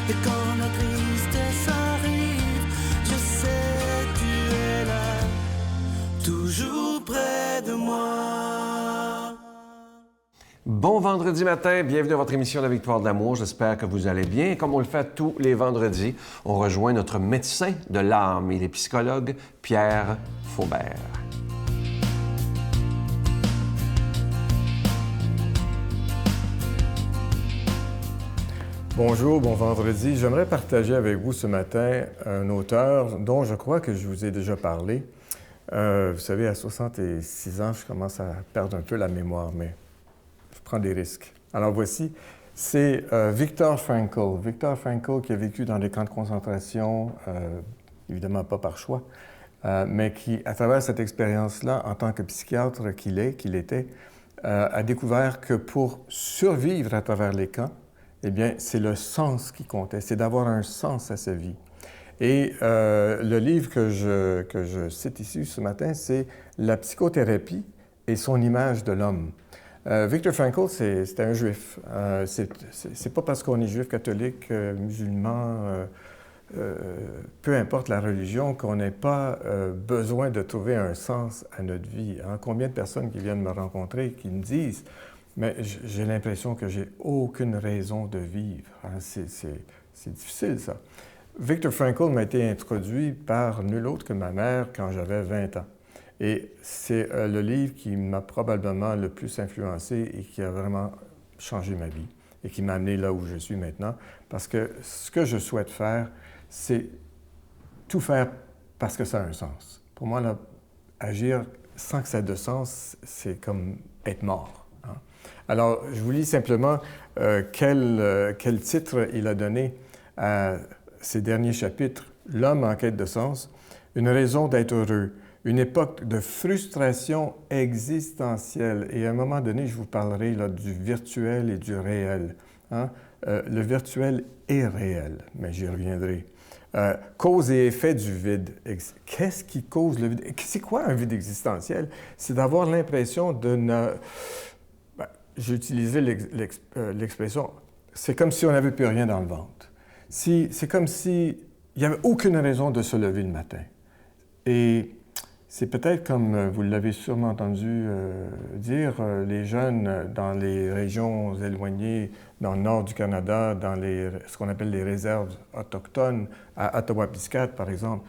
Et quand la tristesse arrive, je sais tu es là, toujours près de moi. Bon vendredi matin, bienvenue à votre émission La Victoire de l'amour. J'espère que vous allez bien. Comme on le fait tous les vendredis, on rejoint notre médecin de l'âme. Il est psychologue Pierre Faubert. Bonjour, bon vendredi. J'aimerais partager avec vous ce matin un auteur dont je crois que je vous ai déjà parlé. Vous savez, à 66 ans, je commence à perdre un peu la mémoire, mais je prends des risques. Alors voici, c'est Viktor Frankl. Viktor Frankl qui a vécu dans des camps de concentration, évidemment pas par choix, mais qui, à travers cette expérience-là, en tant que psychiatre qu'il était, a découvert que pour survivre à travers les camps, eh bien, c'est le sens qui comptait, c'est d'avoir un sens à sa vie. Et le livre que je cite ici ce matin, c'est « La psychothérapie et son image de l'homme ». Viktor Frankl, c'était un juif. C'est pas parce qu'on est juif, catholique, musulman, peu importe la religion, qu'on n'ait pas besoin de trouver un sens à notre vie. Hein? Combien de personnes qui viennent me rencontrer qui me disent « Mais j'ai l'impression que j'ai aucune raison de vivre. Hein? » C'est difficile, ça. Viktor Frankl m'a été introduit par nul autre que ma mère quand j'avais 20 ans. Et c'est le livre qui m'a probablement le plus influencé et qui a vraiment changé ma vie et qui m'a amené là où je suis maintenant. Parce que ce que je souhaite faire, c'est tout faire parce que ça a un sens. Pour moi, là, agir sans que ça ait de sens, c'est comme être mort. Hein? Alors, je vous lis simplement quel titre il a donné à ces derniers chapitres. « L'homme en quête de sens, une raison d'être heureux ». Une époque de frustration existentielle. Et à un moment donné, je vous parlerai là, du virtuel et du réel. Hein? Le virtuel est réel, mais j'y reviendrai. Cause et effet du vide. Qu'est-ce qui cause le vide? C'est quoi un vide existentiel? C'est d'avoir l'impression de ne... j'ai utilisé l'expression, c'est comme si on n'avait plus rien dans le ventre. C'est comme s'il n'y avait aucune raison de se lever le matin. Et c'est peut-être comme vous l'avez sûrement entendu dire, les jeunes dans les régions éloignées, dans le nord du Canada, dans ce qu'on appelle les réserves autochtones, à Ottawa-Piscate par exemple,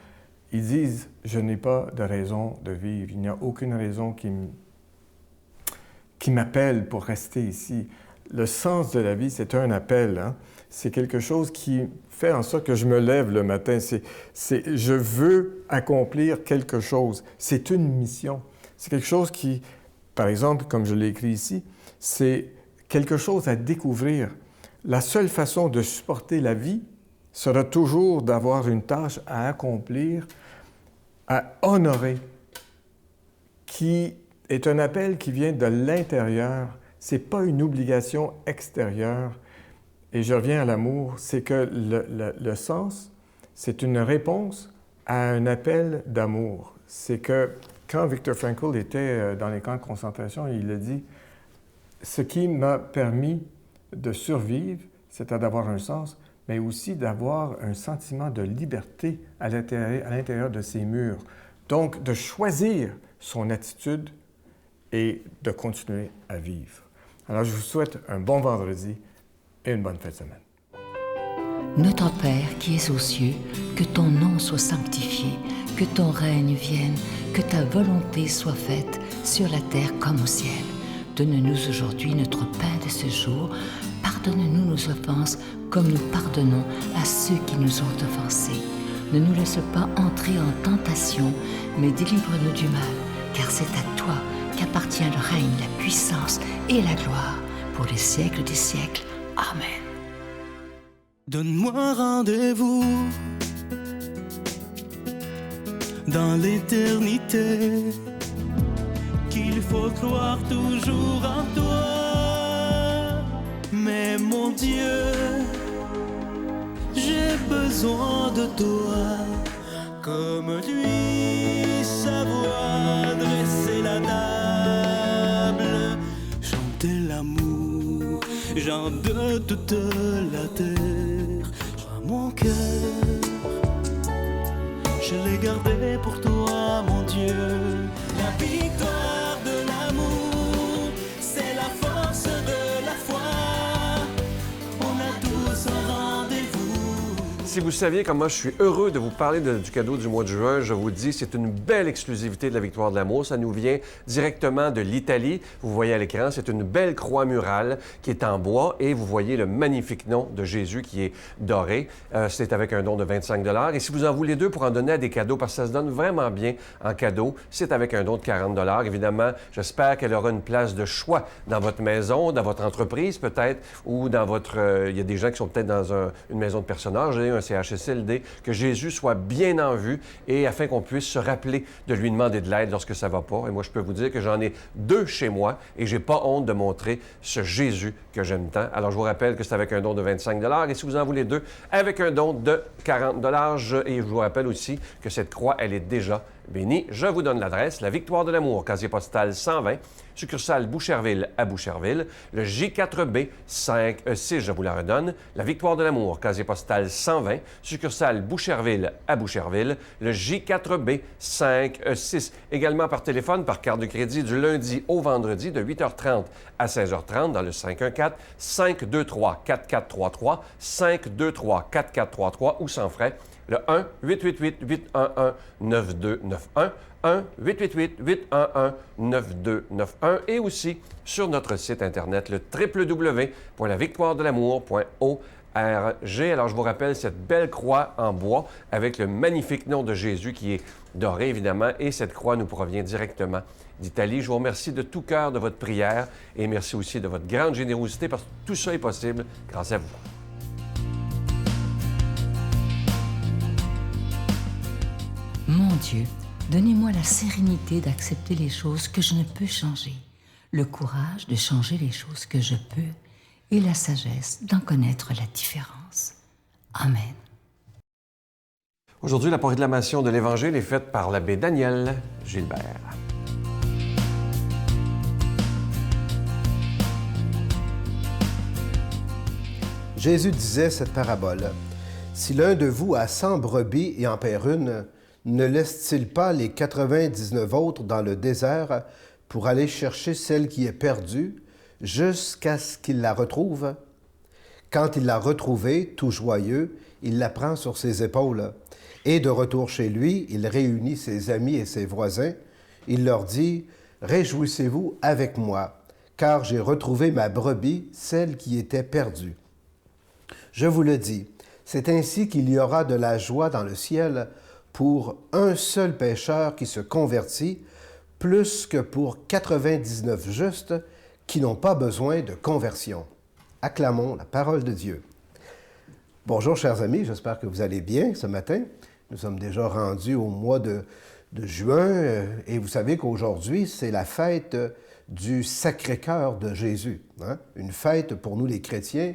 ils disent « Je n'ai pas de raison de vivre, il n'y a aucune raison qui m'appelle pour rester ici ». Le sens de la vie, c'est un appel, hein? C'est quelque chose qui fait en sorte que je me lève le matin. Je veux accomplir quelque chose. C'est une mission. C'est quelque chose qui, par exemple, comme je l'ai écrit ici, c'est quelque chose à découvrir. La seule façon de supporter la vie sera toujours d'avoir une tâche à accomplir, à honorer, qui est un appel qui vient de l'intérieur. Ce n'est pas une obligation extérieure. Et je reviens à l'amour, c'est que le sens, c'est une réponse à un appel d'amour. C'est que quand Viktor Frankl était dans les camps de concentration, il a dit « Ce qui m'a permis de survivre, c'était d'avoir un sens, mais aussi d'avoir un sentiment de liberté à l'intérieur de ces murs. Donc, de choisir son attitude et de continuer à vivre. » Alors, je vous souhaite un bon vendredi et une bonne fin de semaine. Notre Père qui es aux cieux, que ton nom soit sanctifié, que ton règne vienne, que ta volonté soit faite sur la terre comme au ciel. Donne-nous aujourd'hui notre pain de ce jour. Pardonne-nous nos offenses comme nous pardonnons à ceux qui nous ont offensés. Ne nous laisse pas entrer en tentation, mais délivre-nous du mal, car c'est à toi qu'appartient le règne, la puissance et la gloire pour les siècles des siècles. Amen. Donne-moi rendez-vous dans l'éternité, qu'il faut croire toujours en toi. Mais mon Dieu, j'ai besoin de toi, comme lui savoir dresser la table, chanter l'amour, gens de toute la terre. Si vous saviez comme moi, je suis heureux de vous parler du cadeau du mois de juin. Je vous dis, c'est une belle exclusivité de la Victoire de l'amour. Ça nous vient directement de l'Italie. Vous voyez à l'écran, c'est une belle croix murale qui est en bois et vous voyez le magnifique nom de Jésus qui est doré. C'est avec un don de 25 $. Et si vous en voulez deux pour en donner à des cadeaux, parce que ça se donne vraiment bien en cadeau, c'est avec un don de 40 $. Évidemment, j'espère qu'elle aura une place de choix dans votre maison, dans votre entreprise peut-être, ou dans votre... il y a des gens qui sont peut-être dans une maison de personnes âgées, un CHSLD, que Jésus soit bien en vue et afin qu'on puisse se rappeler de lui demander de l'aide lorsque ça ne va pas. Et moi, je peux vous dire que j'en ai deux chez moi et j'ai pas honte de montrer ce Jésus que j'aime tant. Alors, je vous rappelle que c'est avec un don de 25 $ et si vous en voulez deux, avec un don de 40 $. Et je vous rappelle aussi que cette croix, elle est déjà bénie. Je vous donne l'adresse, la Victoire de l'amour, casier postal 120, succursale Boucherville à Boucherville, le J4B 5E6, je vous la redonne, la Victoire de l'amour, casier postal 120, succursale Boucherville à Boucherville, le J4B 5E6. Également par téléphone, par carte de crédit du lundi au vendredi de 8h30 à 16h30 dans le 514-523-4433, 523-4433 ou sans frais, le 1-888-811-9291, 1-888-811-9291 et aussi sur notre site Internet, le www.lavictoiredelamour.org. Alors, je vous rappelle cette belle croix en bois avec le magnifique nom de Jésus qui est doré, évidemment, et cette croix nous provient directement d'Italie. Je vous remercie de tout cœur de votre prière et merci aussi de votre grande générosité parce que tout ça est possible grâce à vous. Mon Dieu, donnez-moi la sérénité d'accepter les choses que je ne peux changer, le courage de changer les choses que je peux et la sagesse d'en connaître la différence. Amen. Aujourd'hui, la proclamation de l'Évangile est faite par l'abbé Daniel Gilbert. Jésus disait cette parabole. « Si l'un de vous a 100 brebis et en perd une, ne laisse-t-il pas les 99 autres dans le désert pour aller chercher celle qui est perdue jusqu'à ce qu'il la retrouve? Quand il l'a retrouvée, tout joyeux, il la prend sur ses épaules. Et de retour chez lui, il réunit ses amis et ses voisins. Il leur dit, « Réjouissez-vous avec moi, car j'ai retrouvé ma brebis, celle qui était perdue. » Je vous le dis, c'est ainsi qu'il y aura de la joie dans le ciel pour un seul pécheur qui se convertit, plus que pour 99 justes qui n'ont pas besoin de conversion. Acclamons la parole de Dieu. Bonjour, chers amis, j'espère que vous allez bien ce matin. Nous sommes déjà rendus au mois de juin et vous savez qu'aujourd'hui, c'est la fête du Sacré-Cœur de Jésus. Une fête pour nous les chrétiens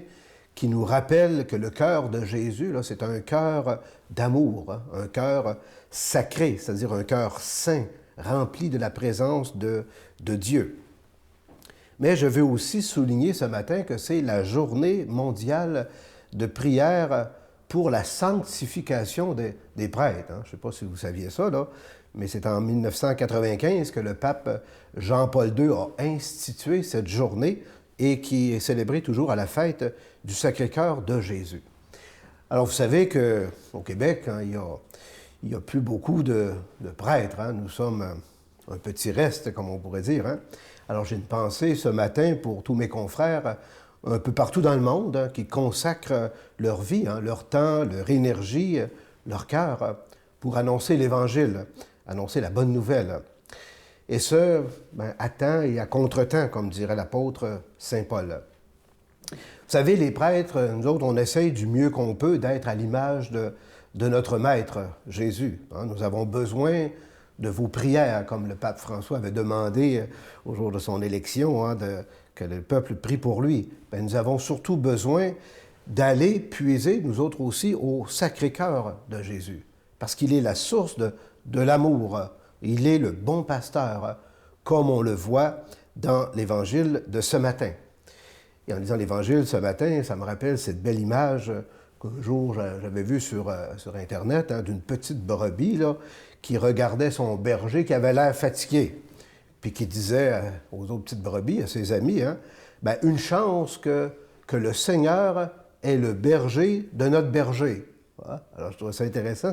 qui nous rappelle que le cœur de Jésus, là, c'est un cœur d'amour, un cœur sacré, c'est-à-dire un cœur saint, rempli de la présence de Dieu. Mais je veux aussi souligner ce matin que c'est la journée mondiale de prière pour la sanctification des prêtres. Je ne sais pas si vous saviez ça, là, mais c'est en 1995 que le pape Jean-Paul II a institué cette journée et qui est célébrée toujours à la fête du Sacré-Cœur de Jésus. Alors, vous savez qu'au Québec, il n'y a plus beaucoup de prêtres. Nous sommes un petit reste, comme on pourrait dire. Alors, j'ai une pensée ce matin pour tous mes confrères un peu partout dans le monde qui consacrent leur vie, leur temps, leur énergie, leur cœur pour annoncer l'Évangile, annoncer la bonne nouvelle. Et ce, à temps et à contre-temps, comme dirait l'apôtre Saint Paul. Vous savez, les prêtres, nous autres, on essaye du mieux qu'on peut d'être à l'image de notre Maître, Jésus. Nous avons besoin de vos prières, comme le pape François avait demandé au jour de son élection, que le peuple prie pour lui. Nous avons surtout besoin d'aller puiser, nous autres aussi, au Sacré-Cœur de Jésus, parce qu'il est la source de l'amour. Il est le bon pasteur, comme on le voit dans l'Évangile de ce matin. Et en lisant l'Évangile ce matin, ça me rappelle cette belle image qu'un jour j'avais vue sur Internet, d'une petite brebis là, qui regardait son berger qui avait l'air fatigué, puis qui disait aux autres petites brebis, à ses amis, une chance que le Seigneur est le berger de notre berger. Hein? Alors, je trouve ça intéressant,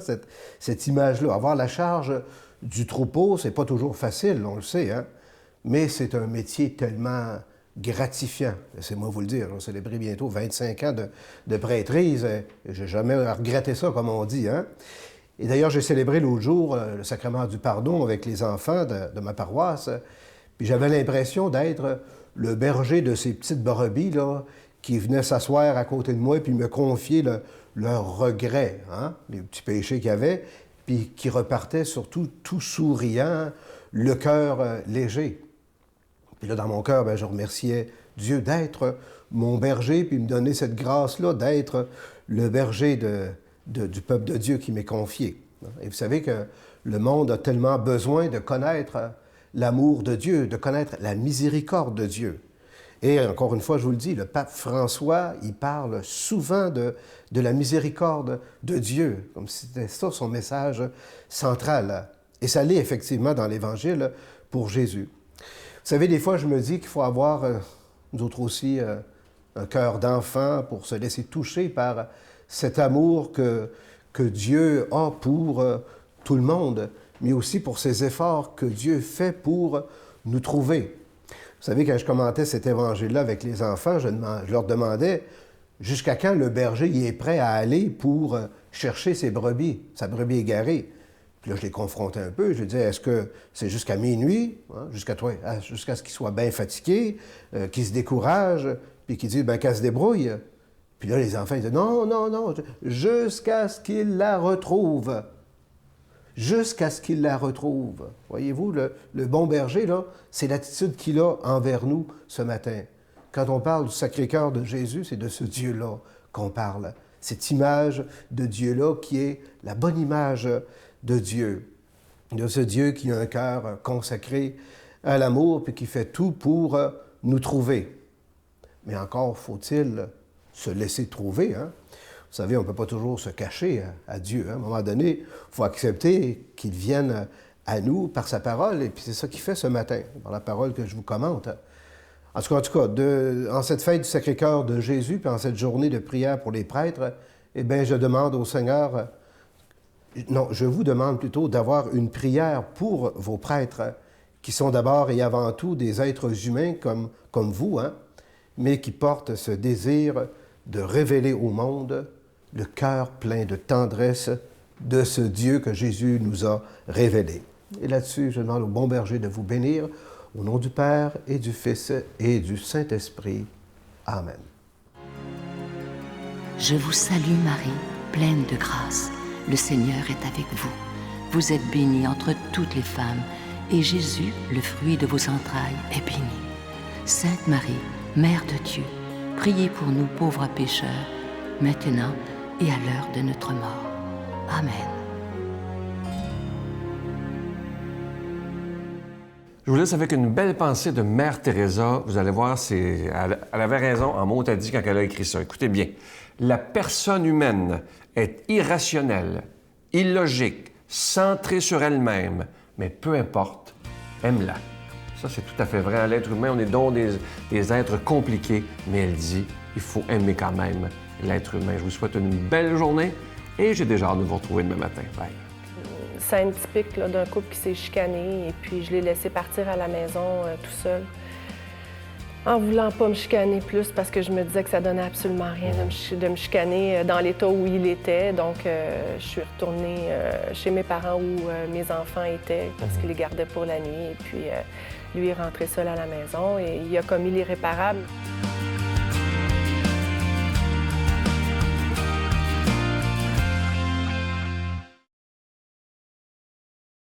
cette image-là. Avoir la charge du troupeau, c'est pas toujours facile, on le sait, hein? Mais c'est un métier tellement gratifiant. Laissez-moi vous le dire, on va célébrer bientôt 25 ans de prêtrise. J'ai jamais regretté ça, comme on dit, hein? Et d'ailleurs, j'ai célébré l'autre jour le sacrement du pardon avec les enfants de ma paroisse. Puis j'avais l'impression d'être le berger de ces petites brebis là, qui venaient s'asseoir à côté de moi puis me confier leurs regrets, hein, les petits péchés qu'il y avait, puis qui repartaient surtout tout souriant, le cœur léger. Puis là, dans mon cœur, bien, je remerciais Dieu d'être mon berger, puis me donner cette grâce-là d'être le berger du peuple de Dieu qui m'est confié. Et vous savez que le monde a tellement besoin de connaître l'amour de Dieu, de connaître la miséricorde de Dieu. Et encore une fois, je vous le dis, le pape François, il parle souvent de la miséricorde de Dieu, comme si c'était ça son message central. Et ça l'est effectivement dans l'Évangile pour Jésus. Vous savez, des fois, je me dis qu'il faut avoir, nous autres aussi, un cœur d'enfant pour se laisser toucher par cet amour que Dieu a pour tout le monde, mais aussi pour ces efforts que Dieu fait pour nous trouver. Vous savez, quand je commentais cet évangile-là avec les enfants, je leur demandais jusqu'à quand le berger il est prêt à aller pour chercher ses brebis, sa brebis égarée. Puis là, je les confrontais un peu. Je lui disais, est-ce que c'est jusqu'à minuit, hein, jusqu'à ce qu'il soit bien fatigué, qu'il se décourage, puis qu'il dise, qu'elle se débrouille. Puis là, les enfants, ils disaient, non, jusqu'à ce qu'il la retrouve. Jusqu'à ce qu'il la retrouve. Voyez-vous, le bon berger, là, c'est l'attitude qu'il a envers nous ce matin. Quand on parle du Sacré-Cœur de Jésus, c'est de ce Dieu-là qu'on parle. Cette image de Dieu-là qui est la bonne image de Dieu. De ce Dieu qui a un cœur consacré à l'amour puis qui fait tout pour nous trouver. Mais encore faut-il se laisser trouver, hein? Vous savez, on ne peut pas toujours se cacher à Dieu. Hein? À un moment donné, il faut accepter qu'il vienne à nous par sa parole, et puis c'est ça qu'il fait ce matin, par la parole que je vous commente. En tout cas, en cette fête du Sacré-Cœur de Jésus, puis en cette journée de prière pour les prêtres, eh bien, je demande au Seigneur, non, je vous demande plutôt d'avoir une prière pour vos prêtres, qui sont d'abord et avant tout des êtres humains comme vous, hein? Mais qui portent ce désir de révéler au monde le cœur plein de tendresse de ce Dieu que Jésus nous a révélé. Et là-dessus, je demande au bon berger de vous bénir, au nom du Père et du Fils et du Saint-Esprit. Amen. Je vous salue Marie, pleine de grâce. Le Seigneur est avec vous. Vous êtes bénie entre toutes les femmes, et Jésus, le fruit de vos entrailles, est béni. Sainte Marie, Mère de Dieu, priez pour nous pauvres pécheurs, maintenant et à l'heure de notre mort. Amen. Je vous laisse avec une belle pensée de Mère Teresa. Vous allez voir, elle avait raison en mots, t'as dit quand elle a écrit ça. Écoutez bien. La personne humaine est irrationnelle, illogique, centrée sur elle-même, mais peu importe, aime-la. Ça, c'est tout à fait vrai. L'être humain, on est donc des êtres compliqués, mais elle dit, il faut aimer quand même l'être humain. Je vous souhaite une belle journée et j'ai déjà hâte de vous retrouver demain matin. Bye. Scène typique là, d'un couple qui s'est chicané et puis je l'ai laissé partir à la maison tout seul. En voulant pas me chicaner plus parce que je me disais que ça donnait absolument rien de me chicaner dans l'état où il était. Donc, je suis retournée chez mes parents où mes enfants étaient parce qu'ils les gardaient pour la nuit. Et puis, lui est rentré seul à la maison et il a commis l'irréparable.